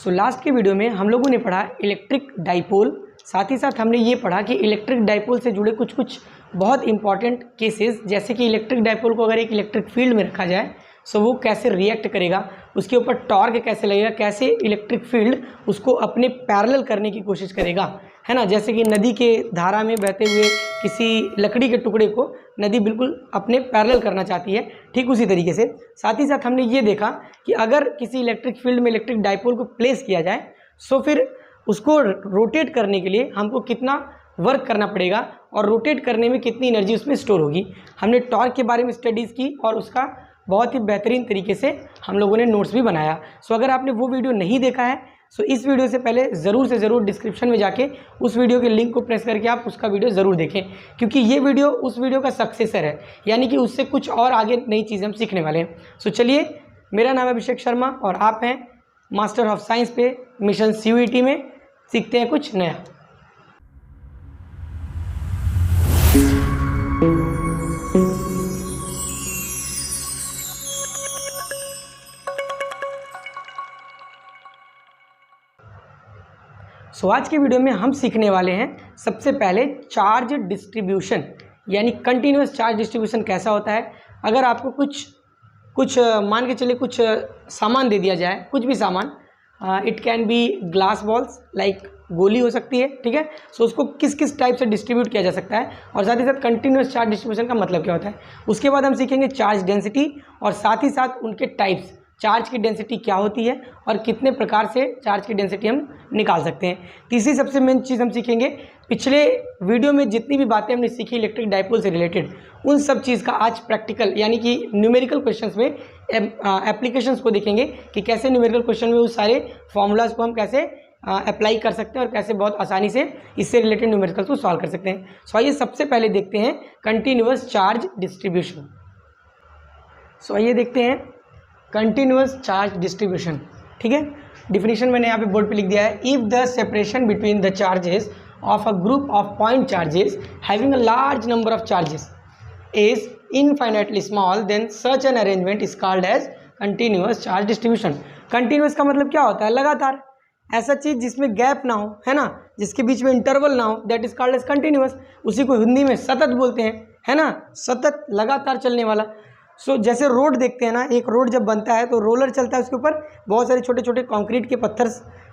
Last के video में हम लोगों ने पढ़ा इलेक्ट्रिक डाइपोल, साथ ही साथ हमने ये पढ़ा कि इलेक्ट्रिक डाइपोल से जुड़े कुछ बहुत इंपॉर्टेंट केसेस, जैसे कि इलेक्ट्रिक डाइपोल को अगर एक इलेक्ट्रिक फील्ड में रखा जाए सो वो कैसे रिएक्ट करेगा, उसके ऊपर टॉर्क कैसे लगेगा, कैसे इलेक्ट्रिक फील्ड उसको अपने पैरेलल करने की कोशिश करेगा, है ना। जैसे कि नदी के धारा में बहते हुए किसी लकड़ी के टुकड़े को नदी बिल्कुल अपने पैरेलल करना चाहती है, ठीक उसी तरीके से। साथ ही साथ हमने ये देखा कि अगर किसी इलेक्ट्रिक फील्ड में इलेक्ट्रिक डाइपोल को प्लेस किया जाए सो फिर उसको रोटेट करने के लिए हमको कितना वर्क करना पड़ेगा और रोटेट करने में कितनी एनर्जी उसमें स्टोर होगी। हमने टॉर्क के बारे में स्टडीज़ की और उसका बहुत ही बेहतरीन तरीके से हम लोगों ने नोट्स भी बनाया। सो अगर आपने वो वीडियो नहीं देखा है सो इस वीडियो से पहले ज़रूर से ज़रूर डिस्क्रिप्शन में जाके उस वीडियो के लिंक को प्रेस करके आप उसका वीडियो ज़रूर देखें, क्योंकि ये वीडियो उस वीडियो का सक्सेसर है, यानी कि उससे कुछ और आगे नई चीज़ें हम सीखने वाले हैं। सो चलिए, मेरा नाम है अभिषेक शर्मा और आप हैं मास्टर ऑफ साइंस पे मिशन CUET में। सीखते हैं कुछ नया। आज के वीडियो में हम सीखने वाले हैं सबसे पहले चार्ज डिस्ट्रीब्यूशन, यानी कंटिन्यूस चार्ज डिस्ट्रीब्यूशन कैसा होता है। अगर आपको कुछ मान के चलिए कुछ सामान दे दिया जाए, कुछ भी सामान, it can be glass balls, like गोली हो सकती है, ठीक है। सो उसको किस किस टाइप से डिस्ट्रीब्यूट किया जा सकता है और साथ ही साथ कंटिन्यूस चार्ज डिस्ट्रीब्यूशन का मतलब क्या होता है। उसके बाद हम सीखेंगे चार्ज डेंसिटी और साथ ही साथ उनके टाइप्स, चार्ज की डेंसिटी क्या होती है और कितने प्रकार से चार्ज की डेंसिटी हम निकाल सकते हैं। तीसरी सबसे मेन चीज़ हम सीखेंगे, पिछले वीडियो में जितनी भी बातें हमने सीखी इलेक्ट्रिक डाइपोल से रिलेटेड, उन सब चीज़ का आज प्रैक्टिकल यानी कि न्यूमेरिकल क्वेश्चंस में एप्लीकेशंस को देखेंगे कि कैसे न्यूमेरिकल क्वेश्चन में उस सारे फॉर्मूलाज को हम कैसे अप्लाई कर सकते हैं और कैसे बहुत आसानी से इससे रिलेटेड न्यूमेरिकल को सॉल्व कर सकते हैं। सो आइए सबसे पहले देखते हैं कंटिन्यूअस चार्ज डिस्ट्रीब्यूशन। सो आइए देखते हैं कंटिन्यूअस चार्ज डिस्ट्रीब्यूशन, ठीक है। डिफिनीशन मैंने यहाँ पे बोर्ड पे लिख दिया है। If the separation between the charges of a group of point charges having a large number of charges is infinitely small then such an arrangement is called as continuous charge distribution. Continuous का मतलब क्या होता है? लगातार, ऐसा चीज़ जिसमें gap ना हो, है ना, जिसके बीच में इंटरवल ना हो, that is called as continuous. उसी को हिंदी में सतत बोलते हैं, है ना, सतत लगातार चलने वाला। सो जैसे रोड देखते हैं ना, एक रोड जब बनता है तो रोलर चलता है, उसके ऊपर बहुत सारे छोटे छोटे कंक्रीट के पत्थर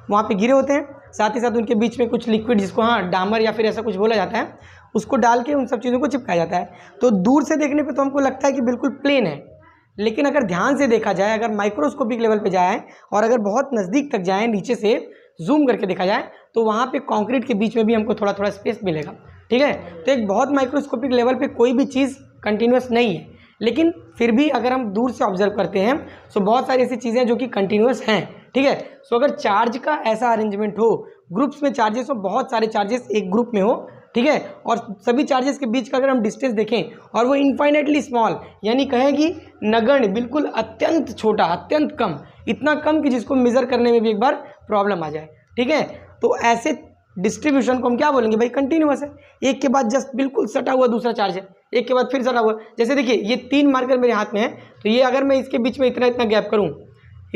वहाँ पे गिरे होते हैं, साथ ही साथ उनके बीच में कुछ लिक्विड जिसको डामर या फिर ऐसा कुछ बोला जाता है, उसको डाल के उन सब चीज़ों को चिपकाया जाता है। तो दूर से देखने पे तो हमको लगता है कि बिल्कुल प्लेन है, लेकिन अगर ध्यान से देखा जाए, अगर माइक्रोस्कोपिक लेवल पे जाए और अगर बहुत नज़दीक तक जाएँ, नीचे से जूम करके देखा जाए, तो वहाँ पे कंक्रीट के बीच में भी हमको थोड़ा थोड़ा स्पेस मिलेगा, ठीक है। तो एक बहुत माइक्रोस्कोपिक लेवल पे कोई भी चीज़ कंटिन्यूअस नहीं है, लेकिन फिर भी अगर हम दूर से ऑब्जर्व करते हैं तो बहुत सारी ऐसी चीज़ें जो कि कंटिन्यूअस हैं, ठीक है। सो अगर चार्ज का ऐसा अरेंजमेंट हो, ग्रुप्स में चार्जेस हो, बहुत सारे चार्जेस एक ग्रुप में हो, ठीक है, और सभी चार्जेस के बीच का अगर हम डिस्टेंस देखें और वो इनफाइनाइटली स्मॉल, यानी कहें कि नगण्य, बिल्कुल अत्यंत छोटा, अत्यंत कम, इतना कम कि जिसको मेज़र करने में भी एक बार प्रॉब्लम आ जाए, ठीक है। तो ऐसे डिस्ट्रीब्यूशन को हम क्या बोलेंगे भाई? कंटिन्यूअस है। एक के बाद जस्ट बिल्कुल सटा हुआ दूसरा चार्ज है, एक के बाद फिर सटा हुआ। जैसे देखिए ये 3 मार्कर मेरे हाथ में है, तो ये अगर मैं इसके बीच में इतना इतना गैप करूँ,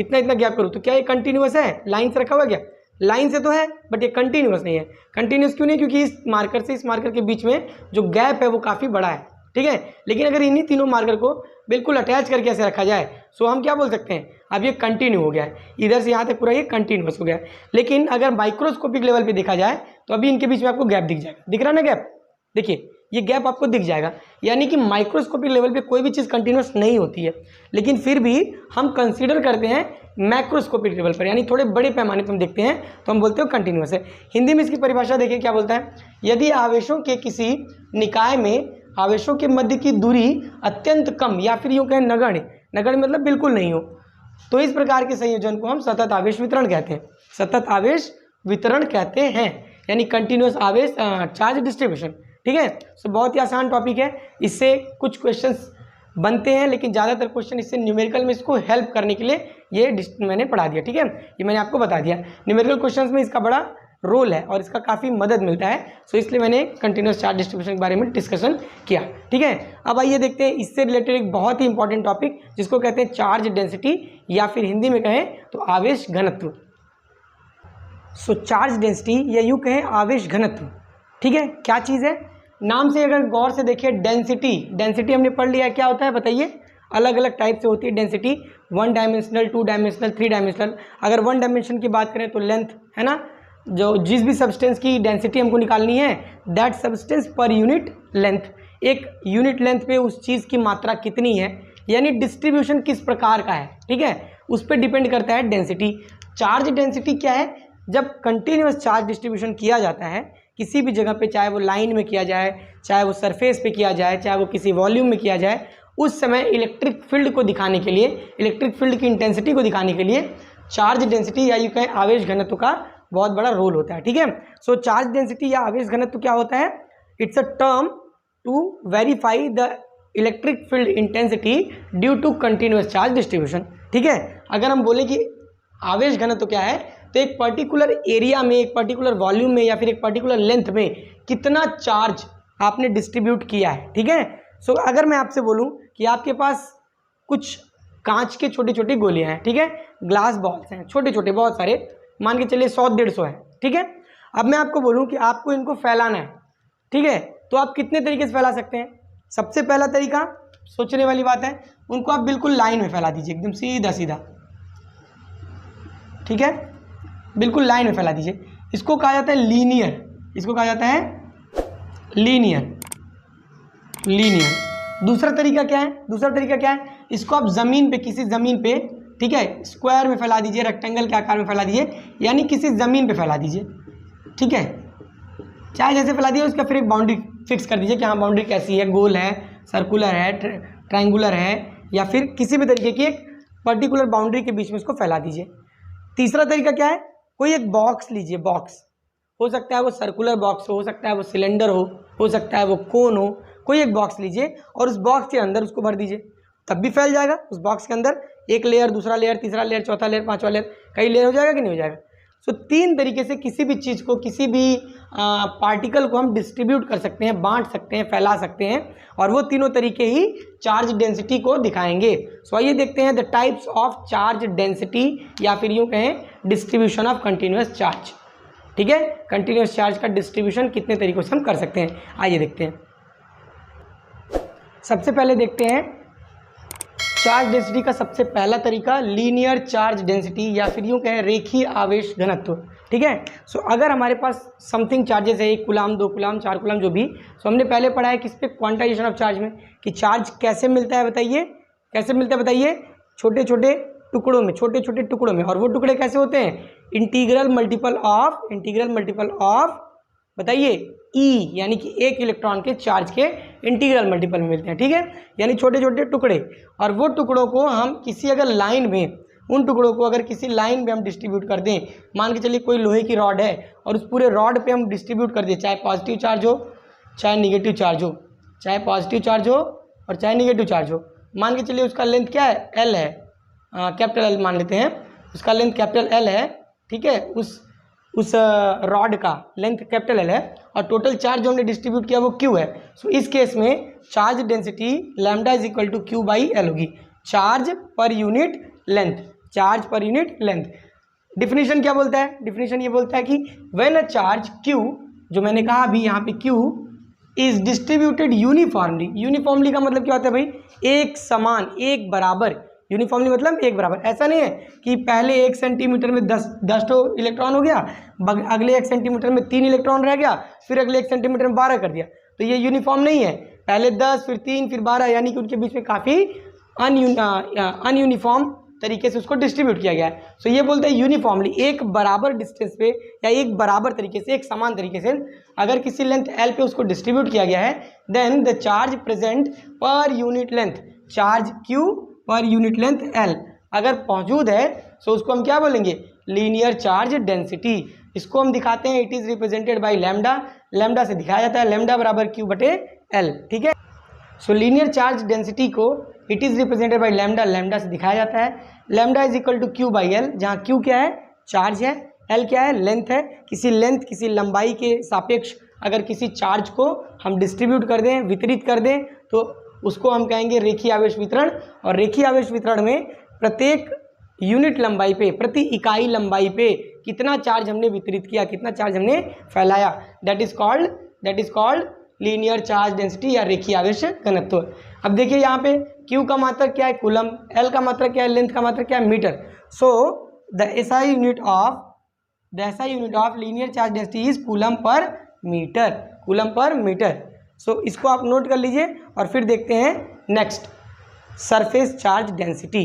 इतना गैप करूँ, तो क्या ये कंटिन्यूअस है? लाइन से रखा हुआ क्या? लाइन से तो है, बट ये कंटिन्यूअस नहीं है। कंटिन्यूअस क्यों नहीं? क्योंकि इस मार्कर से इस मार्कर के बीच में जो गैप है वो काफ़ी बड़ा है, ठीक है। लेकिन अगर इन्हीं तीनों मार्कर को बिल्कुल अटैच करके ऐसे रखा जाए, सो हम क्या बोल सकते हैं? अब ये कंटिन्यू हो गया है, इधर से यहाँ तक पूरा ये कंटिन्यूअस हो गया है। लेकिन अगर माइक्रोस्कोपिक लेवल पे देखा जाए तो अभी इनके बीच में आपको गैप दिख जाएगा, दिख रहा ना गैप? देखिए ये गैप आपको दिख जाएगा, यानी कि माइक्रोस्कोपिक लेवल पे कोई भी चीज़ कंटिन्यूअस नहीं होती है, लेकिन फिर भी हम कंसीडर करते हैं मैक्रोस्कोपिक लेवल पर, यानी थोड़े बड़े पैमाने पर हम देखते हैं तो हम बोलते हो कंटिन्यूअस है। हिंदी में इसकी परिभाषा देखिए क्या बोलता है? यदि आवेशों के किसी निकाय में आवेशों के मध्य की दूरी अत्यंत कम या फिर यूँ कहें नगण्य, नगण्य मतलब बिल्कुल नहीं हो, तो इस प्रकार के संयोजन को हम सतत आवेश वितरण कहते हैं। सतत आवेश वितरण कहते हैं, यानी कंटिन्यूअस आवेश चार्ज डिस्ट्रीब्यूशन, ठीक है। सो बहुत ही आसान टॉपिक है, इससे कुछ क्वेश्चंस बनते हैं, लेकिन ज़्यादातर क्वेश्चन इससे न्यूमेरिकल में इसको हेल्प करने के लिए ये मैंने पढ़ा दिया, ठीक है, ये मैंने आपको बता दिया। न्यूमेरिकल क्वेश्चंस में इसका बड़ा रोल है और इसका काफ़ी मदद मिलता है। सो इसलिए मैंने कंटिन्यूस चार्ज डिस्ट्रीब्यूशन के बारे में डिस्कशन किया। ठीक है, अब आइए देखते हैं इससे रिलेटेड एक बहुत ही इंपॉर्टेंट टॉपिक जिसको कहते हैं चार्ज डेंसिटी या फिर हिंदी में कहें तो आवेश घनत्व। सो चार्ज डेंसिटी या यूँ कहें आवेश घनत्व, ठीक है, क्या चीज़ है? नाम से अगर गौर से देखिए, डेंसिटी हमने पढ़ लिया, क्या होता है बताइए? अलग अलग टाइप से होती है डेंसिटी, 1 डायमेंशनल, 2 डायमेंशनल, 3 डायमेंशनल। अगर 1 डायमेंशन की बात करें तो लेंथ है ना, जो जिस भी सब्सटेंस की डेंसिटी हमको निकालनी है, दैट सब्सटेंस पर यूनिट लेंथ, एक यूनिट लेंथ पे उस चीज़ की मात्रा कितनी है, यानी डिस्ट्रीब्यूशन किस प्रकार का है, ठीक है, उस पर डिपेंड करता है डेंसिटी। चार्ज डेंसिटी क्या है? जब कंटिन्यूस चार्ज डिस्ट्रीब्यूशन किया जाता है किसी भी जगह पे, चाहे वो लाइन में किया जाए, चाहे वो सरफेस पे किया जाए, चाहे वो किसी वॉल्यूम में किया जाए, उस समय इलेक्ट्रिक फील्ड को दिखाने के लिए, इलेक्ट्रिक फील्ड की इंटेंसिटी को दिखाने के लिए चार्ज डेंसिटी या यूँ कहें आवेश घनत्व का बहुत बड़ा रोल होता है। ठीक है, सो चार्ज डेंसिटी या आवेश घनत्व क्या होता है? It's a term to verify the electric field intensity due to continuous charge distribution. ठीक है, अगर हम बोले कि आवेश घनत्व क्या है, तो एक पर्टिकुलर एरिया में, एक पर्टिकुलर वॉल्यूम में या फिर एक पर्टिकुलर लेंथ में कितना चार्ज आपने डिस्ट्रीब्यूट किया है। ठीक है, सो अगर मैं आपसे बोलूं कि आपके पास कुछ कांच के छोटी छोटी गोलियां हैं, ठीक है, ग्लास बॉल्स हैं छोटे छोटे बहुत सारे, मान के चलिए 100-150 है। ठीक है, अब मैं आपको बोलूं कि आपको इनको फैलाना है, ठीक है, तो आप कितने तरीके से फैला सकते हैं? सबसे पहला तरीका, सोचने वाली बात है, उनको आप बिल्कुल लाइन में फैला दीजिए, एकदम सीधा सीधा, ठीक है, बिल्कुल लाइन में फैला दीजिए। इसको कहा जाता है लीनियर, इसको कहा जाता है लीनियर। दूसरा तरीका क्या है? इसको आप ज़मीन पे, किसी ज़मीन पे, ठीक है, स्क्वायर में फैला दीजिए, रेक्टेंगल के आकार में फैला दीजिए, यानी किसी ज़मीन पे फैला दीजिए। ठीक है, चाहे जैसे फैला दिए, उसका फिर एक बाउंड्री फिक्स कर दीजिए कि हाँ बाउंड्री कैसी है, गोल है, सर्कुलर है, ट्रायंगुलर है, या फिर किसी भी तरीके की एक पर्टिकुलर बाउंड्री के बीच में इसको फैला दीजिए। तीसरा तरीका क्या है? कोई एक बॉक्स लीजिए, बॉक्स हो सकता है वो सर्कुलर बॉक्स हो सकता है वो सिलेंडर हो सकता है वो कोन हो, कोई एक बॉक्स लीजिए और उस बॉक्स के अंदर उसको भर दीजिए, तब भी फैल जाएगा। उस बॉक्स के अंदर एक लेयर, दूसरा लेयर, तीसरा लेयर, चौथा लेयर, पांचवा लेयर, कई लेयर हो जाएगा कि नहीं हो जाएगा? सो 3 तरीके से किसी भी चीज़ को, किसी भी पार्टिकल को हम डिस्ट्रीब्यूट कर सकते हैं, बांट सकते हैं, फैला सकते हैं, और वो तीनों तरीके ही चार्ज डेंसिटी को दिखाएंगे। सो आइए देखते हैं the types of charge density या फिर यूँ कहें डिस्ट्रीब्यूशन ऑफ कंटिन्यूस चार्ज। ठीक है, कंटिन्यूस चार्ज का डिस्ट्रीब्यूशन कितने तरीकों से हम कर सकते हैं, आइए देखते हैं। सबसे पहले देखते हैं चार्ज डेंसिटी का सबसे पहला तरीका, लीनियर चार्ज डेंसिटी या फिर यूँ कहें रेखीय आवेश घनत्व। ठीक है, सो अगर हमारे पास समथिंग चार्जेस है, 1 कूलाम, 2 कूलाम, 4 कूलाम, जो भी, सो हमने पहले पढ़ा है किस पे, क्वांटाइजेशन ऑफ चार्ज में, कि चार्ज कैसे मिलता है बताइए, कैसे मिलता है बताइए? छोटे छोटे टुकड़ों में, छोटे छोटे टुकड़ों में, और वो टुकड़े कैसे होते हैं? इंटीग्रल मल्टीपल ऑफ बताइए ई, यानी कि एक इलेक्ट्रॉन के चार्ज के इंटीग्रल मल्टीपल में मिलते हैं। ठीक है, यानी छोटे छोटे टुकड़े, और वो टुकड़ों को हम किसी अगर लाइन में, उन टुकड़ों को अगर किसी लाइन में हम डिस्ट्रीब्यूट कर दें, मान के चलिए कोई लोहे की रॉड है और उस पूरे रॉड पे हम डिस्ट्रीब्यूट कर दें, चाहे पॉजिटिव चार्ज हो चाहे निगेटिव चार्ज हो, चाहे पॉजिटिव चार्ज हो और चाहे निगेटिव चार्ज हो, मान के चलिए उसका लेंथ क्या है? एल है, कैपिटल एल मान लेते हैं, उसका लेंथ कैपिटल एल है। ठीक है, उस रॉड का लेंथ कैपिटल एल है और टोटल चार्ज जो हमने डिस्ट्रीब्यूट किया वो क्यू है। सो इस केस में charge density lambda is equal to Q by L होगी, charge per unit length, charge per unit length. Definition क्या बोलता है? डिफिनीशन ये बोलता है कि व्हेन अ चार्ज क्यू, जो मैंने कहा अभी यहाँ पे क्यू इज डिस्ट्रीब्यूटेड यूनिफॉर्मली का मतलब क्या होता है भाई? एक समान, एक बराबर। यूनिफॉर्मली मतलब एक बराबर। ऐसा नहीं है कि पहले 1 सेंटीमीटर में 10 इलेक्ट्रॉन हो गया, अगले 1 सेंटीमीटर में 3 इलेक्ट्रॉन रह गया, फिर अगले 1 सेंटीमीटर में 12 कर दिया, तो ये यूनिफॉर्म नहीं है। पहले 10 फिर 3 फिर 12, यानी कि उनके बीच में काफ़ी अनयूनिफॉर्म तरीके से उसको डिस्ट्रीब्यूट किया गया है। सो ये बोलते हैं यूनिफॉर्मली, एक बराबर डिस्टेंस पे या एक बराबर तरीके से, एक समान तरीके से अगर किसी लेंथ एल पे उसको डिस्ट्रीब्यूट किया गया है, then the charge present per unit length, charge q per unit length l अगर मौजूद है, सो उसको हम क्या बोलेंगे? Linear charge density. इसको हम दिखाते हैं, it is represented by lambda, lambda से दिखाया जाता है, लैम्डा बराबर क्यू बटे एल। ठीक है, सो लीनियर चार्ज डेंसिटी को it is represented by lambda, lambda से दिखाया जाता है। Lambda is equal to Q by l, जहाँ क्यू क्या है? चार्ज है, एल क्या है, लेंथ है। किसी लेंथ, किसी लंबाई के सापेक्ष अगर किसी चार्ज को हम डिस्ट्रीब्यूट कर दें, वितरित कर दें, तो उसको हम कहेंगे रेखीय आवेश वितरण। और रेखीय आवेश वितरण में प्रत्येक यूनिट लंबाई पे, प्रति इकाई लंबाई पे कितना चार्ज हमने वितरित किया, कितना चार्ज हमने फैलाया, that is called linear charge density या रेखीय आवेश घनत्व। अब देखिए यहाँ पे Q का मात्रक क्या है, कूलम, L का मात्रक क्या है, लेंथ का मात्रक क्या है, metre. So the SI unit of linear charge density is coulomb per metre. So इसको आप नोट कर लीजिए और फिर देखते हैं next, surface charge density.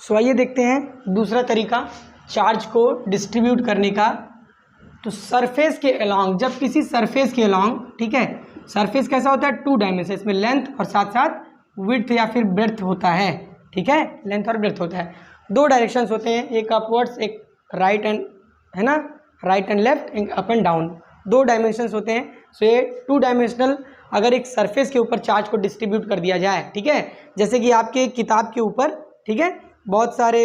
So आइए देखते हैं दूसरा तरीका चार्ज को डिस्ट्रीब्यूट करने का। तो सरफेस के अलॉन्ग, जब किसी सरफेस के अलॉन्ग, ठीक है, सरफेस कैसा होता है, 2 डायमेंशन, इसमें लेंथ और साथ साथ विड्थ या फिर ब्रेड्थ होता है, ठीक है, लेंथ और ब्रेड्थ होता है। 2 डायरेक्शंस होते हैं, एक अपवर्ड्स, एक राइट एंड, है ना, राइट एंड लेफ्ट, एक अप एंड डाउन, 2 डायमेंशंस होते हैं। सो ये 2 डायमेंशनल अगर एक सरफेस के ऊपर चार्ज को डिस्ट्रीब्यूट कर दिया जाए, ठीक है, जैसे कि आपके किताब के ऊपर, ठीक है, बहुत सारे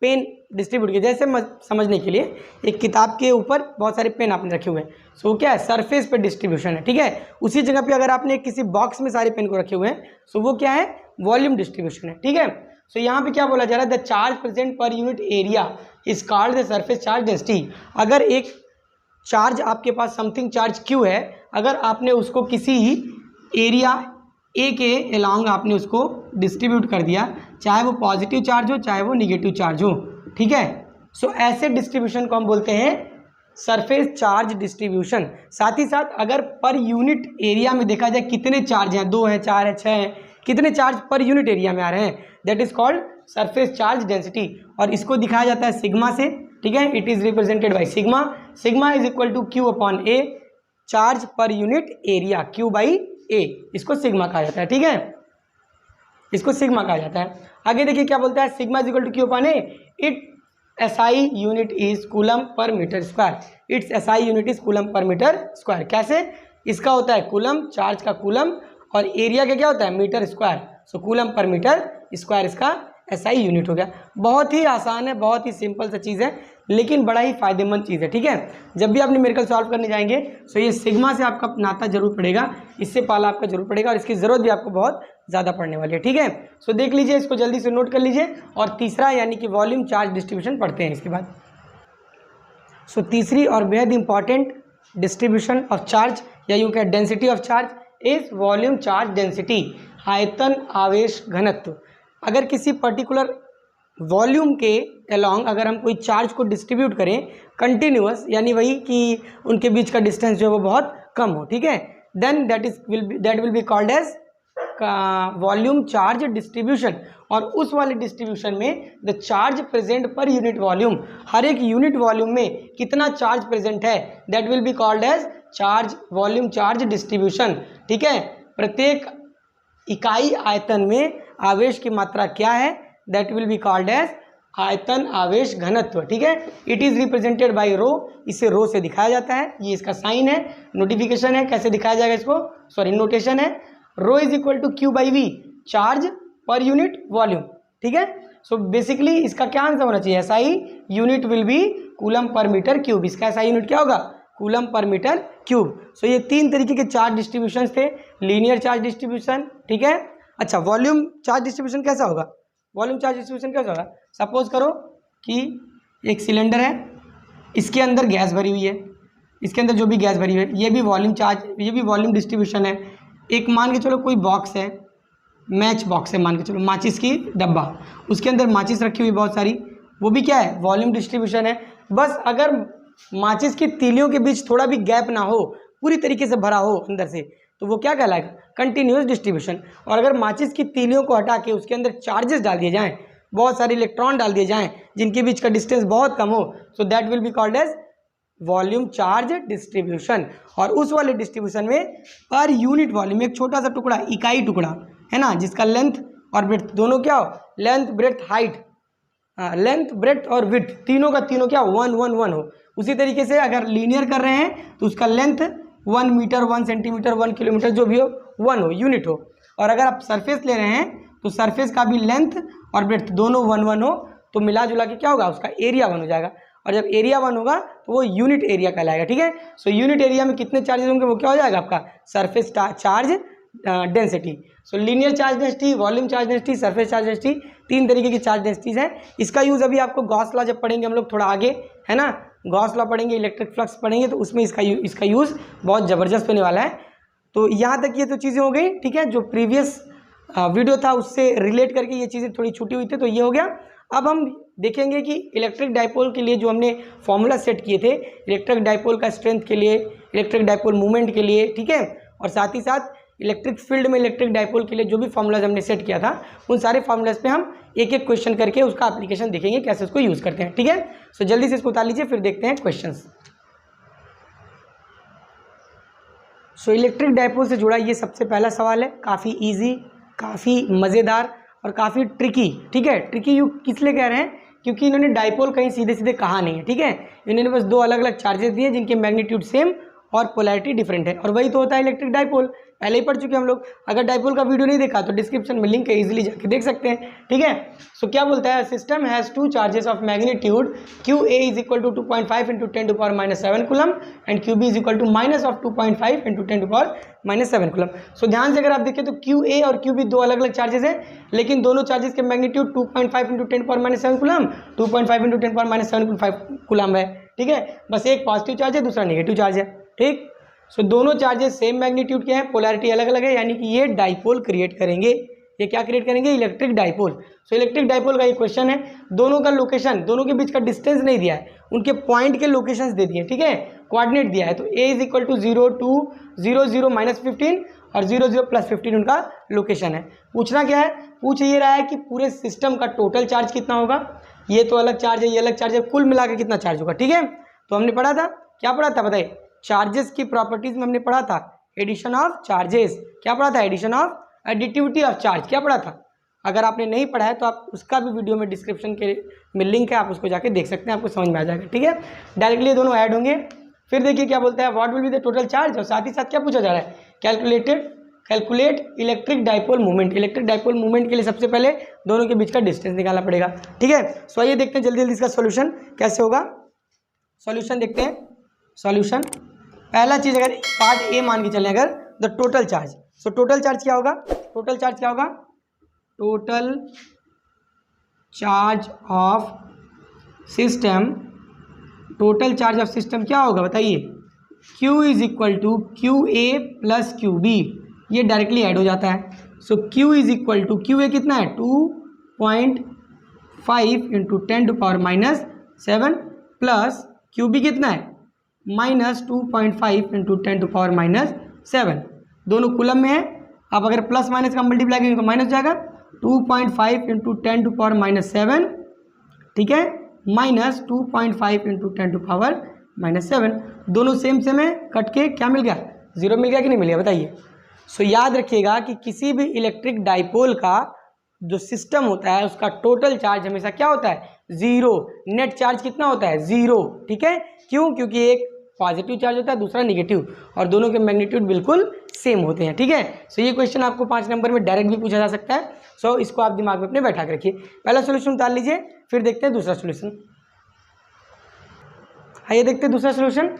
पेन डिस्ट्रीब्यूट किए, जैसे समझने के लिए एक किताब के ऊपर बहुत सारे पेन आपने रखे हुए हैं, सो क्या है, सरफेस पे डिस्ट्रीब्यूशन है, ठीक है। उसी जगह पे अगर आपने किसी बॉक्स में सारे पेन को रखे हुए हैं, सो वो क्या है, वॉल्यूम डिस्ट्रीब्यूशन है, ठीक है। सो यहाँ पे क्या बोला जा रहा है, the charge present per unit area is called the surface charge density. अगर एक चार्ज आपके पास समथिंग चार्ज Q है, अगर आपने उसको किसी एरिया ए के अलॉन्ग आपने उसको डिस्ट्रीब्यूट कर दिया, चाहे वो पॉजिटिव चार्ज हो चाहे वो निगेटिव चार्ज हो, ठीक है। सो ऐसे डिस्ट्रीब्यूशन को हम बोलते हैं सरफेस चार्ज डिस्ट्रीब्यूशन। साथ ही साथ अगर पर यूनिट एरिया में देखा जाए कितने चार्ज हैं, 2 हैं, 4 हैं, 6 हैं, कितने चार्ज पर यूनिट एरिया में आ रहे हैं, that is called surface charge density. और इसको दिखाया जाता है सिग्मा से, ठीक है, it is represented by sigma. Sigma is equal to Q upon A, charge per unit area, Q by A, इसको सिग्मा कहा जाता है, ठीक है, इसको सिग्मा कहा जाता है। आगे देखिए क्या बोलता है, sigma is equal to Q upon A, it SI unit is coulomb per metre square, it's SI unit is coulomb per metre square. कैसे, इसका होता है कूलम, चार्ज का कूलम, और एरिया का क्या होता है, metre square. So coulomb per metre square इसका SI यूनिट हो गया। बहुत ही आसान है, बहुत ही सिंपल सा चीज़ है, लेकिन बड़ा ही फायदेमंद चीज़ है, ठीक है। जब भी आप न्यूमेरिकल सॉल्व करने जाएंगे, सो ये सिग्मा से आपका नाता जरूर पड़ेगा, इससे पहला आपका जरूर पड़ेगा, और इसकी ज़रूरत भी आपको बहुत ज़्यादा पड़ने वाली है, ठीक है। सो देख लीजिए, इसको जल्दी से नोट कर लीजिए, और तीसरा यानी कि वॉल्यूम चार्ज डिस्ट्रीब्यूशन पढ़ते हैं इसके बाद। सो तीसरी और बेहद इंपॉर्टेंट डिस्ट्रीब्यूशन ऑफ चार्ज, या यूँ कहें density of charge, is volume charge density, आयतन आवेश घनत्व। अगर किसी पर्टिकुलर वॉल्यूम के अलॉन्ग अगर हम कोई चार्ज को डिस्ट्रीब्यूट करें कंटिन्यूअस, यानी वही कि उनके बीच का डिस्टेंस जो है वो बहुत कम हो, ठीक है, then that will be called as volume charge distribution. और उस वाले डिस्ट्रीब्यूशन में the charge present per unit volume, हर एक यूनिट वॉल्यूम में कितना चार्ज प्रेजेंट है, that will be called as charge volume charge distribution, ठीक है। प्रत्येक इकाई आयतन में आवेश की मात्रा क्या है, that will be called as आयतन आवेश घनत्व, ठीक है। It is represented by rho, इसे रो से दिखाया जाता है, ये इसका साइन है, नोटिफिकेशन है, कैसे दिखाया जाएगा इसको, सॉरी नोटेशन है, rho is equal to Q by V, charge per unit volume, ठीक है। सो बेसिकली इसका क्या आंसर होना चाहिए, SI unit will be coulomb per metre cube, इसका SI यूनिट क्या होगा, कूलम पर मीटर क्यूब। सो ये 3 तरीके के चार्ज डिस्ट्रीब्यूशन थे, लीनियर चार्ज डिस्ट्रीब्यूशन, ठीक है। अच्छा, वॉल्यूम चार्ज डिस्ट्रीब्यूशन कैसा होगा, वॉल्यूम चार्ज डिस्ट्रीब्यूशन कैसा होगा, सपोज करो कि एक सिलेंडर है, इसके अंदर गैस भरी हुई है, इसके अंदर जो भी गैस भरी हुई है, ये भी वॉल्यूम चार्ज, ये भी वॉल्यूम डिस्ट्रीब्यूशन है। एक मान के चलो कोई बॉक्स है, मैच बॉक्स है, मान के चलो माचिस की डब्बा, उसके अंदर माचिस रखी हुई बहुत सारी, वो भी क्या है, वॉल्यूम डिस्ट्रीब्यूशन है। बस अगर माचिस की तीलियों के बीच थोड़ा भी गैप ना हो, पूरी तरीके से भरा हो अंदर से, तो वो क्या कहलाएगा, कंटिन्यूअस डिस्ट्रीब्यूशन। और अगर माचिस की तीलियों को हटा के उसके अंदर चार्जेस डाल दिए जाएं, बहुत सारे इलेक्ट्रॉन डाल दिए जाएं जिनके बीच का डिस्टेंस बहुत कम हो, so that will be called as volume charge distribution. और उस वाले डिस्ट्रीब्यूशन में पर यूनिट वॉल्यूम एक छोटा सा टुकड़ा, इकाई टुकड़ा है ना, जिसका लेंथ और ब्रेड्थ दोनों क्या हो, length breadth height, length breadth और विड्थ तीनों का तीनों क्या 1 1 1 हो। उसी तरीके से अगर लीनियर कर रहे हैं तो उसका लेंथ 1 मीटर 1 सेंटीमीटर 1 किलोमीटर जो भी हो 1 हो, यूनिट हो। और अगर आप सरफेस ले रहे हैं तो सरफेस का भी लेंथ और ब्रेड्थ दोनों 1 1 हो, तो मिला जुला के क्या होगा, उसका एरिया 1 हो जाएगा। और जब एरिया 1 होगा तो वो यूनिट एरिया कहलाएगा। ठीक है, सो यूनिट एरिया में कितने चार्जेस होंगे, वो क्या हो जाएगा आपका सरफेस चार्ज डेंसिटी। सो linear charge density, volume charge density, surface charge density, 3 तरीके की चार्ज डेंसिटीज हैं। इसका यूज़ अभी आपको गॉस लॉ जब पढ़ेंगे हम लोग थोड़ा आगे, है ना, गॉस लॉ पढ़ेंगे, इलेक्ट्रिक फ्लक्स पढ़ेंगे, तो उसमें इसका यूज़ बहुत ज़बरदस्त होने वाला है। तो यहाँ तक ये तो चीज़ें हो गई। ठीक है, जो प्रीवियस वीडियो था उससे रिलेट करके ये चीज़ें थोड़ी छूटी हुई थी, तो ये हो गया। अब हम देखेंगे कि इलेक्ट्रिक डाइपोल के लिए जो हमने फॉर्मूला सेट किए थे, इलेक्ट्रिक डाइपोल का स्ट्रेंथ के लिए, इलेक्ट्रिक डाइपोल मूवमेंट के लिए, ठीक है, और साथ ही साथ इलेक्ट्रिक फील्ड में इलेक्ट्रिक डाइपोल के लिए जो भी फॉर्मूलाज हमने सेट किया था, उन सारे फॉर्मूलाज पे हम एक एक क्वेश्चन करके उसका एप्लीकेशन देखेंगे, कैसे उसको यूज़ करते हैं। ठीक है, सो जल्दी से इसको उतार लीजिए, फिर देखते हैं क्वेश्चन। सो इलेक्ट्रिक डाइपोल से जुड़ा ये सबसे पहला सवाल है, काफ़ी ईजी, काफ़ी मज़ेदार और काफ़ी ट्रिकी। ठीक है, ट्रिकी यू किस लिए कह रहे हैं, क्योंकि इन्होंने डाइपोल कहीं सीधे सीधे कहा नहीं है। ठीक है, इन्होंने बस 2 अलग अलग चार्जेस दिए जिनके मैग्नीट्यूड सेम और पोलैरिटी डिफरेंट है, और वही तो होता है इलेक्ट्रिक डाइपोल। पहले ही पढ़ चुके हम लोग। अगर डाइपोल का वीडियो नहीं देखा तो डिस्क्रिप्शन में लिंक है, इजीली जाके देख सकते हैं। ठीक है, सो क्या बोलता है, system has 2 charges of magnitude QA is equal to 2.5 into 10⁻⁷ coulomb and QB is equal to minus of 2.5 into 10⁻⁷ coulomb. So ध्यान से अगर आप देखें तो QA और QB 2 अलग अलग चार्जेस हैं, लेकिन दोनों चार्जेस के magnitude 2.5 into 10⁻⁷ coulomb, 2.5 into 10⁻⁷ coulomb है। ठीक है, बस एक पॉजिटिव चार्ज है, दूसरा नेगेटिव चार्ज है। ठीक, सो दोनों चार्जेस सेम मैग्नीट्यूड के हैं, पोलैरिटी अलग अलग है, यानी कि ये डाइपोल क्रिएट करेंगे। ये क्या क्रिएट करेंगे, electric dipole. So electric dipole का ये क्वेश्चन है, दोनों का लोकेशन, दोनों के बीच का डिस्टेंस नहीं दिया है, उनके पॉइंट के लोकेशंस दे दिए। ठीक है, कोऑर्डिनेट दिया है, तो A इज इक्वल टू 0 2 0 0 -15 और 0 0 +15 उनका लोकेशन है। पूछना क्या है, पूछ ये रहा है कि पूरे सिस्टम का टोटल चार्ज कितना होगा। ये तो अलग चार्ज है, ये अलग चार्ज है, कुल मिलाकर कितना चार्ज होगा। ठीक है, तो हमने पढ़ा था, क्या पढ़ा था बताइए, चार्जेस की प्रॉपर्टीज में हमने पढ़ा था एडिशन ऑफ चार्जेस। क्या पढ़ा था, addition of additivity of charge, क्या पढ़ा था। अगर आपने नहीं पढ़ा है तो आप उसका भी वीडियो में डिस्क्रिप्शन के में लिंक है, आप उसको जाके देख सकते हैं, आपको समझ में आ जाएगा। ठीक है, डायरेक्टली दोनों ऐड होंगे। फिर देखिए क्या बोलता है, what will be the total charge, और साथ ही साथ क्या पूछा जा रहा है, calculate electric dipole movement. Electric dipole movement के लिए सबसे पहले दोनों के बीच का डिस्टेंस निकालना पड़ेगा। ठीक है, सो आइए देखते हैं जल्दी जल्दी इसका सोल्यूशन कैसे होगा। सोल्यूशन देखते हैं। सोल्यूशन पहला चीज, अगर पार्ट ए मान के चलें, अगर the total charge, so total charge क्या होगा, टोटल चार्ज क्या होगा, total charge of system, total charge of system क्या होगा बताइए, Q is equal to QA plus QB, ये डायरेक्टली ऐड हो जाता है। So Q is equal to, QA कितना है 2.5 इंटू 10⁻⁷ प्लस QB कितना है -2.5 इंटू 10⁻⁷। दोनों कूलम में है, आप अगर प्लस माइनस का मल्टीप्लाई करेंगे तो माइनस जाएगा, 2.5 इंटू 10⁻⁷, ठीक है, -2.5 इंटू 10⁻⁷। दोनों सेम सेम है, कट के क्या मिल गया, 0 मिल गया कि नहीं मिल गया बताइए। सो याद रखिएगा कि किसी भी इलेक्ट्रिक डाइपोल का जो सिस्टम होता है उसका टोटल चार्ज हमेशा क्या होता है, 0। नेट चार्ज कितना होता है, 0। ठीक है, क्यों, क्योंकि एक पॉजिटिव चार्ज होता है, दूसरा निगेटिव, और दोनों के मैग्नीट्यूड बिल्कुल सेम होते हैं। ठीक है, सो ये क्वेश्चन आपको 5 नंबर में डायरेक्ट भी पूछा जा सकता है। सो इसको आप दिमाग में अपने बैठा के रखिए। पहला सोल्यूशन उतार लीजिए, फिर देखते हैं दूसरा सोल्यूशन। आइए देखते हैं दूसरा सोल्यूशन,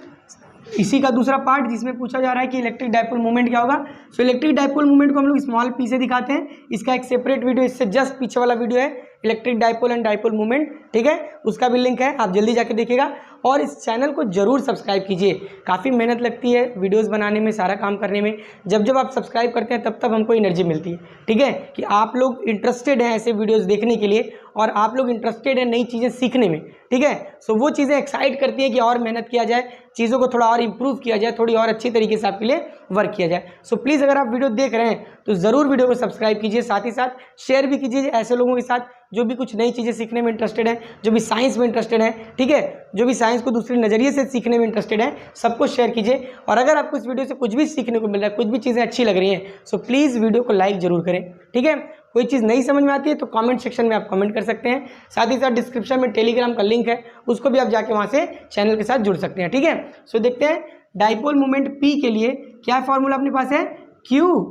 इसी का दूसरा पार्ट जिसमें पूछा जा रहा है कि इलेक्ट्रिक डाइपोल मूवमेंट क्या होगा। सो इलेक्ट्रिक डाइपोल मूवमेंट को हम लोग स्मॉल पी से दिखाते हैं, इसका एक सेपरेट वीडियो इससे जस्ट पीछे वाला वीडियो है, electric dipole and dipole movement. ठीक है, उसका भी लिंक है, आप जल्दी जाके देखिएगा, और इस चैनल को जरूर सब्सक्राइब कीजिए। काफ़ी मेहनत लगती है वीडियोस बनाने में, सारा काम करने में। जब जब आप सब्सक्राइब करते हैं तब तब हमको एनर्जी मिलती है। ठीक है, कि आप लोग इंटरेस्टेड हैं ऐसे वीडियोस देखने के लिए, और आप लोग इंटरेस्टेड हैं नई चीज़ें सीखने में। ठीक है, सो वो चीज़ें एक्साइट करती हैं कि और मेहनत किया जाए, चीज़ों को थोड़ा और इंप्रूव किया जाए, थोड़ी और अच्छी तरीके से आपके लिए वर्क किया जाए। सो प्लीज़ अगर आप वीडियो देख रहे हैं तो ज़रूर वीडियो को सब्सक्राइब कीजिए, साथ ही साथ शेयर भी कीजिए ऐसे लोगों के साथ जो भी कुछ नई चीज़ें सीखने में इंटरेस्टेड हैं, जो भी साइंस में इंटरेस्टेड हैं। ठीक है, जो भी साइंस को दूसरे नज़रिए से सीखने में इंटरेस्टेड है, सबको शेयर कीजिए। और अगर आपको इस वीडियो से कुछ भी सीखने को मिल रहा है, कुछ भी चीज़ें अच्छी लग रही हैं, सो प्लीज़ वीडियो को लाइक जरूर करें। ठीक है, कोई चीज़ नहीं समझ में आती है तो कमेंट सेक्शन में आप कमेंट कर सकते हैं। साथ ही साथ डिस्क्रिप्शन में टेलीग्राम का लिंक है, उसको भी आप जाके वहाँ से चैनल के साथ जुड़ सकते हैं। ठीक है, सो देखते हैं डाइपोल मोमेंट P के लिए क्या फार्मूला अपने पास है, Q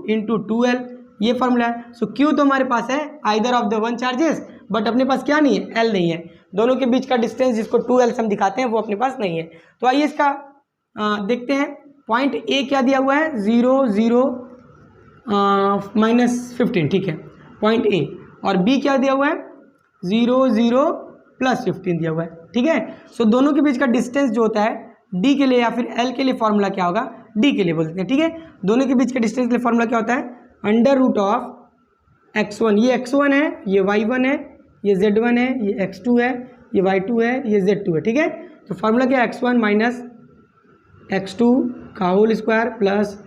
इंटू 2L, ये फार्मूला है। सो Q तो हमारे पास है either of the one charges but अपने पास क्या नहीं है, एल नहीं है। दोनों के बीच का डिस्टेंस जिसको 2L से हम दिखाते हैं वो अपने पास नहीं है। तो आइए इसका देखते हैं। पॉइंट ए क्या दिया हुआ है, 0 0 -15, ठीक है पॉइंट ए। और बी क्या दिया हुआ है, 0 0 +15 दिया हुआ है, ठीक है। सो दोनों के बीच का डिस्टेंस जो होता है डी के लिए या फिर एल के लिए फॉर्मूला क्या होगा, डी के लिए बोलते हैं, ठीक है। दोनों के बीच के डिस्टेंस के लिए फॉर्मूला क्या होता है, √of x1, ये x1 है, ये y1 है, ये z1 है, ये x2 है, ये y2 है, ये z2 है, ठीक है। तो फॉर्मूला क्या है, x1 - x2 का whole square plus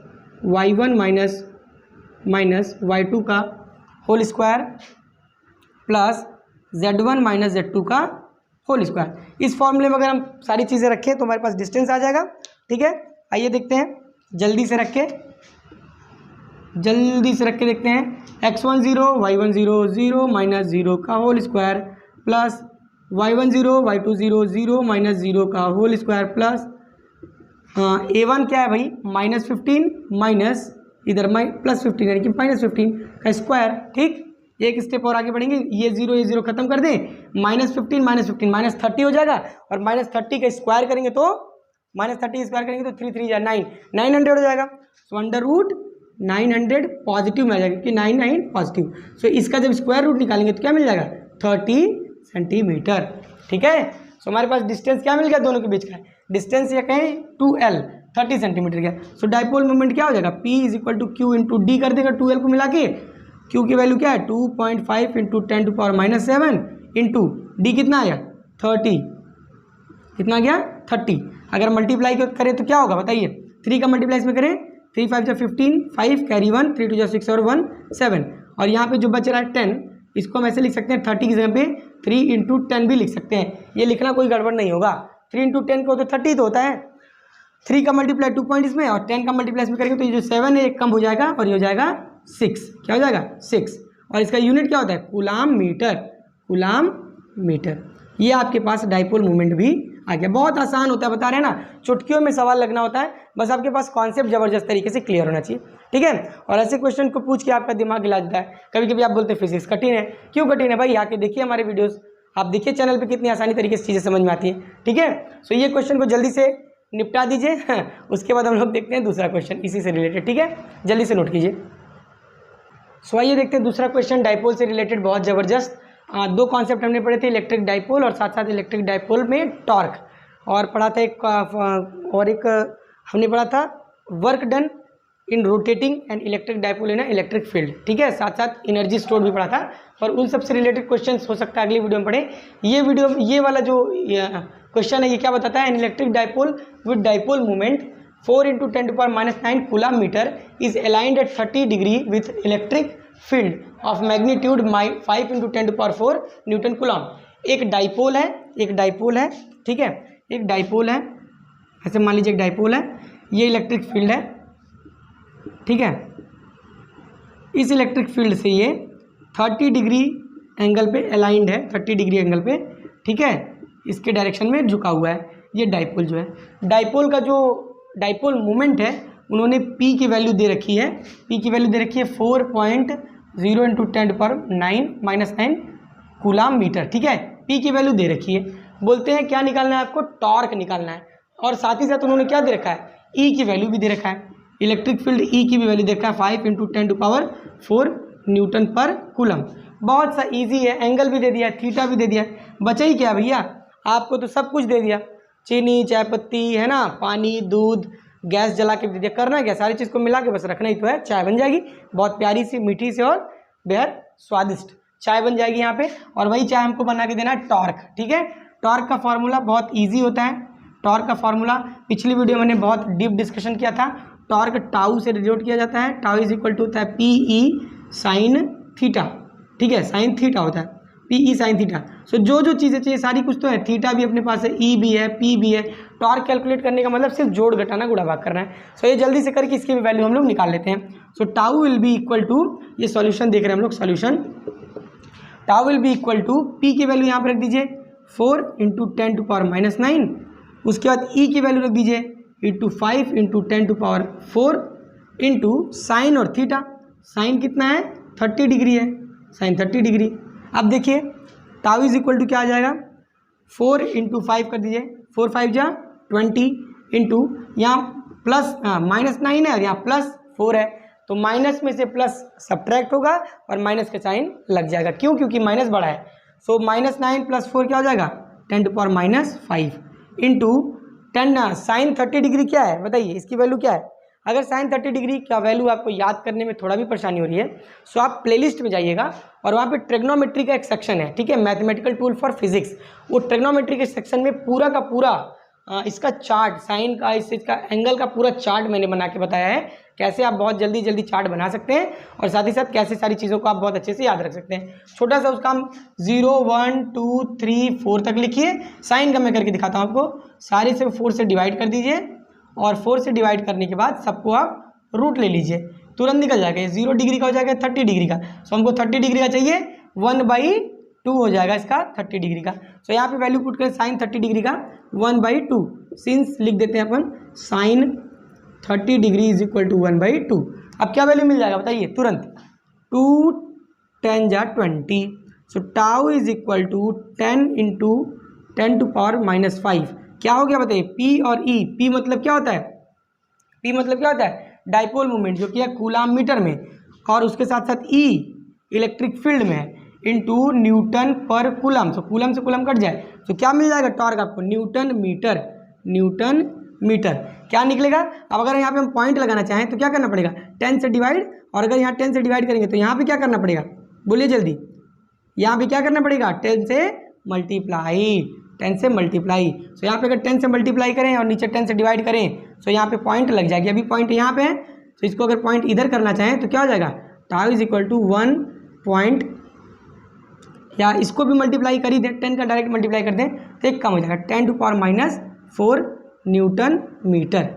y1 minus y2 का whole square plus z1 - z2 का होल स्क्वायर। इस फॉर्मूले में अगर हम सारी चीज़ें रखें तो हमारे पास डिस्टेंस आ जाएगा, ठीक है। आइए देखते हैं, जल्दी से रख के देखते हैं। x1 0 y1 0 0 -0 का whole square plus y1 0 y2 0 0 -0 का होल स्क्वायर प्लस a1 क्या है भाई, -15 माइनस इधर +15 यानी कि -15 का स्क्वायर, ठीक। एक स्टेप और आगे बढ़ेंगे, ये 0 खत्म कर दें, -15 -30 हो जाएगा, और -30 का स्क्वायर करेंगे तो -30 स्क्वायर करेंगे तो 3 3 9 900 हो जाएगा। सो √900 पॉजिटिव में आ जाएगा कि 9 पॉजिटिव। सो इसका जब स्क्वायर रूट निकालेंगे तो क्या मिल जाएगा, 30 सेंटीमीटर, ठीक है। सो हमारे पास डिस्टेंस क्या मिल गया, दोनों के बीच का डिस्टेंस ये कहें 2L 30 सेंटीमीटर का। सो डाइपोल मोमेंट क्या हो जाएगा, P = Q × D कर देगा, 2L को मिला के। Q की वैल्यू क्या है, 2.5 × 10⁻⁷ इंटू D कितना आया 30, कितना गया 30। अगर मल्टीप्लाई करें तो क्या होगा बताइए, 3 का मल्टीप्लाई इसमें करें, 3 5 × 15, 5 कैरी 1, 3 2 6 और 1 7, और यहाँ पे जो बच रहा है 10, इसको हम ऐसे लिख सकते हैं 30 की जगह पे 3 × 10 भी लिख सकते हैं। ये लिखना कोई गड़बड़ नहीं होगा, 3 × 10 को तो 30 तो होता है, 3 का मल्टीप्लाई 2 पॉइंट इसमें और 10 का मल्टीप्लाई इसमें करेंगे तो ये जो 7 है एक कम हो जाएगा और ये हो जाएगा 6, क्या हो जाएगा 6। और इसका यूनिट क्या होता है, कूलाम मीटर। ये आपके पास डाइपोल मोमेंट भी आ गया। बहुत आसान होता है, बता रहे हैं ना, चुटकियों में सवाल लगना होता है, बस आपके पास कॉन्सेप्ट ज़बरदस्त तरीके से क्लियर होना चाहिए, ठीक है। और ऐसे क्वेश्चन को पूछ के आपका दिमाग हिला जाता है। कभी कभी आप बोलते हैं फिजिक्स कठिन है, क्यों कठिन है भाई, आके देखिए हमारे वीडियोस, आप देखिए चैनल पे कितनी आसानी तरीके से चीज़ें समझ में आती है, ठीक है। सो ये क्वेश्चन को जल्दी से निपटा दीजिए उसके बाद हम लोग देखते हैं दूसरा क्वेश्चन इसी से रिलेटेड, ठीक है, जल्दी से नोट कीजिए। सो आइए देखते हैं दूसरा क्वेश्चन डाइपोल से रिलेटेड, बहुत ज़बरदस्त। 2 कॉन्सेप्ट हमने पढ़े थे, इलेक्ट्रिक डाइपोल और साथ साथ इलेक्ट्रिक डाइपोल में टॉर्क, और पढ़ा था एक हमने पढ़ा था work done in rotating and electric dipole in electric field, ठीक है। साथ साथ एनर्जी स्टोर भी पढ़ा था, और उन सब से रिलेटेड क्वेश्चन हो सकता है अगली वीडियो में पढ़े। ये वाला जो क्वेश्चन है ये क्या बताता है, an electric dipole with dipole moment 4 × 10⁻⁹ coulomb metre is aligned at 30 degree with electric field of magnitude 5 × 10⁴ newton coulomb. एक डाइपोल है, ठीक है, एक डाइपोल है, ऐसे मान लीजिए एक डाइपोल है, ये इलेक्ट्रिक फील्ड है, ठीक है। इस इलेक्ट्रिक फील्ड से ये 30 डिग्री एंगल पे अलाइंड है, 30 डिग्री एंगल पे, ठीक है, इसके डायरेक्शन में झुका हुआ है। ये डाइपोल जो है, डाइपोल का जो डाइपोल मोमेंट है उन्होंने P की वैल्यू दे रखी है, 4.0 × 10⁻⁹ कूलाम मीटर, ठीक है। P की वैल्यू दे रखी है, बोलते हैं क्या निकालना है आपको, टॉर्क निकालना है, और साथ ही साथ उन्होंने क्या दे रखा है, E की वैल्यू भी दे रखा है, इलेक्ट्रिक फील्ड E की भी वैल्यू दे रखा है 5 × 10⁴ न्यूटन पर कूलम। बहुत सा इजी है, एंगल भी दे दिया है, थीटा भी दे दिया है, बचा ही क्या भैया, आपको तो सब कुछ दे दिया, चीनी, चाय पत्ती है ना, पानी, दूध, गैस जला के दे दिया, करना क्या, सारी चीज़ को मिला के बस रखना ही तो है, चाय बन जाएगी। बहुत प्यारी सी मीठी सी और बेहद स्वादिष्ट चाय बन जाएगी यहाँ पे। और वही चाय हमको बना के देना है टॉर्क, ठीक है। टॉर्क का फॉर्मूला बहुत ईजी होता है, टॉर्क का फॉर्मूला पिछली वीडियो में मैंने बहुत डीप डिस्कशन किया था। टॉर्क टाउ से डिनोट किया जाता है, टाउ = होता है PE sin थीटा, ठीक है, साइन थीटा होता है, PE sin थीटा। सो जो चीज़ें चाहिए सारी कुछ तो है, थीटा भी अपने पास है, E भी है, P भी है। टॉर्क कैलकुलेट करने का मतलब सिर्फ जोड़ घटाना गुणा भाग करना है। सो ये जल्दी से करके इसकी भी वैल्यू हम लोग निकाल लेते हैं। So tau will be equal to, ये सॉल्यूशन देख रहे हैं हम लोग, solution tau will be equal to, P की वैल्यू यहाँ पर रख दीजिए 4 × 10⁻⁹, उसके बाद E की वैल्यू रख दीजिए 5 × 10⁴ इंटू साइन और थीटा। साइन कितना है 30 डिग्री है, साइन 30 डिग्री। अब देखिए टाउ इज इक्वल टू क्या आ जाएगा 4 इंटू 5 कर दीजिए, 4 5 जा 20 इंटू यहाँ प्लस -9 है और यहाँ +4 है, तो माइनस में से प्लस सब्ट्रैक्ट होगा और माइनस का साइन लग जाएगा। क्यों? क्योंकि माइनस बड़ा है। सो -9 + 4 क्या हो जाएगा 10⁻⁵ इंटू 10 साइन 30 डिग्री क्या है बताइए, इसकी वैल्यू क्या है? अगर साइन 30 डिग्री का वैल्यू आपको याद करने में थोड़ा भी परेशानी हो रही है, सो आप प्लेलिस्ट में जाइएगा और वहाँ पे ट्रिग्नोमेट्री का एक सेक्शन है, ठीक है, मैथमेटिकल टूल फॉर फिजिक्स। वो ट्रिग्नोमेट्री के सेक्शन में पूरा का पूरा इसका चार्ट, साइन का, इसका एंगल का पूरा चार्ट मैंने बना के बताया है, कैसे आप बहुत जल्दी जल्दी चार्ट बना सकते हैं और साथ ही साथ कैसे सारी चीज़ों को आप बहुत अच्छे से याद रख सकते हैं। छोटा सा उसका हम 0 1 2 3 4 तक लिखिए। साइन का मैं करके दिखाता हूँ आपको। सारे से 4 से डिवाइड कर दीजिए और 4 से डिवाइड करने के बाद सबको आप रूट ले लीजिए, तुरंत निकल जाएगा। 0 डिग्री का हो जाएगा 30 डिग्री का, सो हमको 30 डिग्री का चाहिए, 1/2 हो जाएगा इसका 30 डिग्री का। सो यहाँ पे वैल्यू पुट करें साइन 30 डिग्री का 1/2, सिंस लिख देते हैं अपन sine 30 degree is equal to 1/2। अब क्या वैल्यू मिल जाएगा बताइए तुरंत, 2 10 जा 20, so tau is equal to 10 into 10⁻⁵। क्या हो गया बताइए, P और E। P मतलब क्या होता है? P मतलब क्या होता है? डाइपोल मूवमेंट, जो कि है कूलाम मीटर में, और उसके साथ साथ E इलेक्ट्रिक फील्ड में है, इंटू न्यूटन पर कूलम। सो कूलम से कूलम कट जाए तो क्या मिल जाएगा टॉर्क आपको, न्यूटन मीटर। न्यूटन मीटर क्या निकलेगा? अब अगर यहाँ पे हम पॉइंट लगाना चाहें तो क्या करना पड़ेगा, 10 से डिवाइड, और अगर यहाँ 10 से डिवाइड करेंगे तो यहाँ पे क्या करना पड़ेगा, बोलिए जल्दी, यहाँ पे क्या करना पड़ेगा, 10 से मल्टीप्लाई, 10 से मल्टीप्लाई। सो यहाँ पे अगर 10 से मल्टीप्लाई करें और नीचे 10 से डिवाइड करें, सो यहाँ पे पॉइंट लग जाएगी। अभी पॉइंट यहाँ पे है, तो इसको अगर पॉइंट इधर करना चाहें तो क्या हो जाएगा, tau is equal to 1 point, या इसको भी मल्टीप्लाई कर ही दें, 10 का डायरेक्ट मल्टीप्लाई कर दें तो एक कम हो जाएगा, 10⁻⁴ न्यूटन मीटर।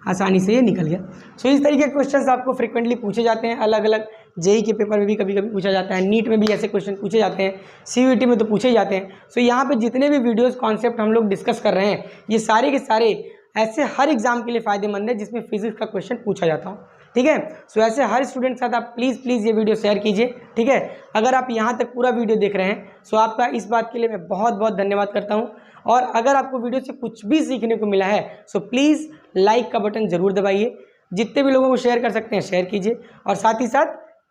आसानी से ये निकल गया। सो इस तरीके के क्वेश्चंस आपको फ्रिक्वेंटली पूछे जाते हैं, अलग अलग जेई के पेपर में भी कभी कभी पूछा जाता है, नीट में भी ऐसे क्वेश्चन पूछे जाते हैं, सीयूईटी में तो पूछे ही जाते हैं। सो यहाँ पे जितने भी वीडियोस कॉन्सेप्ट हम लोग डिस्कस कर रहे हैं, ये सारे के सारे ऐसे हर एग्जाम के लिए फ़ायदेमंद है जिसमें फिजिक्स का क्वेश्चन पूछा जाता हो, ठीक है। सो ऐसे हर स्टूडेंट के साथ आप प्लीज़ ये वीडियो शेयर कीजिए, ठीक है। अगर आप यहाँ तक पूरा वीडियो देख रहे हैं, सो आपका इस बात के लिए मैं बहुत बहुत धन्यवाद करता हूँ। और अगर आपको वीडियो से कुछ भी सीखने को मिला है, सो प्लीज़ लाइक का बटन ज़रूर दबाइए, जितने भी लोगों को शेयर कर सकते हैं शेयर कीजिए, और साथ ही साथ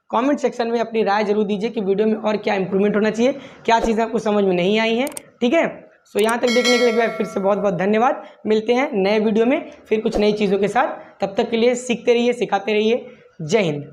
कमेंट सेक्शन में अपनी राय जरूर दीजिए कि वीडियो में और क्या इंप्रूवमेंट होना चाहिए, क्या चीज़ें आपको समझ में नहीं आई हैं, ठीक है। सो यहाँ तक देखने के लिए फिर से बहुत बहुत धन्यवाद। मिलते हैं नए वीडियो में फिर कुछ नई चीज़ों के साथ, तब तक के लिए सीखते रहिए, सिखाते रहिए। जय हिंद।